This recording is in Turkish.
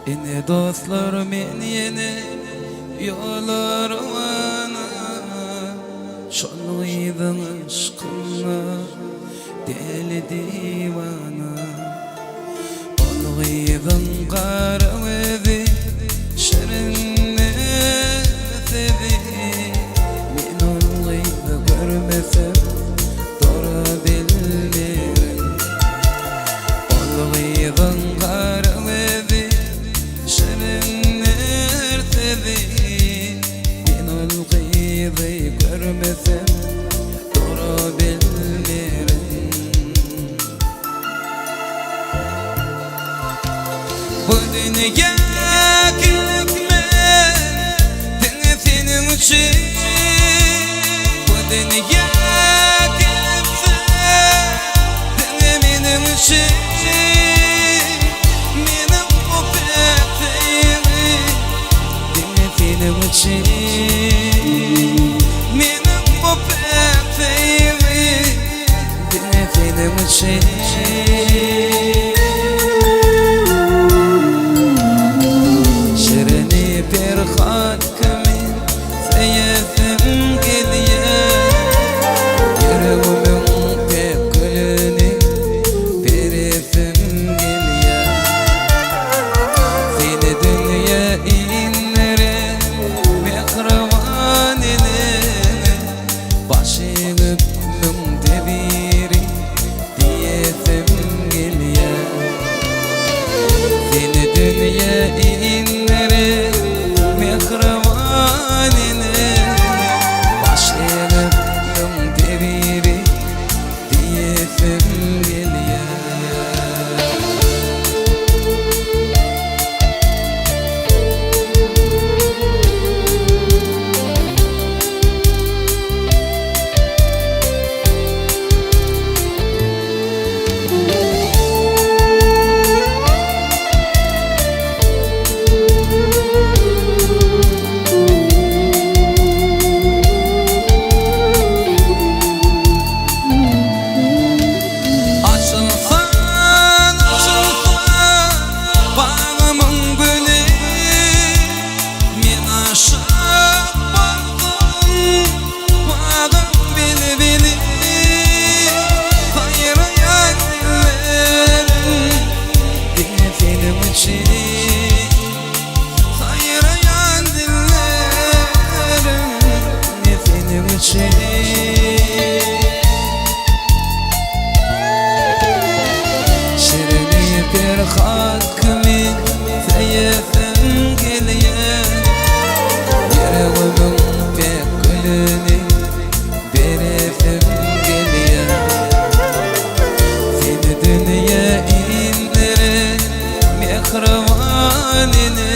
Ine dostlar men yeni yollarına şonuydan aşkına deli divana Oluydan qarıvedi şirinne dedi Men oluyda görmesem dora bilmirim Oluydan qarıvedi şirinne dedi Men oluyda görmesem dora bilmirim Bu dünya gülükmen Dini senin için Bu dünya gülüksen Dini benim için Benim bu petimi Dini senin için Benim bu petimi Dini senin için Hakkımın seyesim geliyor Yüreğimin pek gülünü veresim geliyor Seni dünya inlere mehravan eline Başını deviri diyesim geliyor Seni dünya inlere mehravanine başlayalım deviri diyesim geliyor Şirini bir hakkımın seyesim geliyor Yüreğimin pek gülünü veresim geliyor Seni dünya inlere mehravanine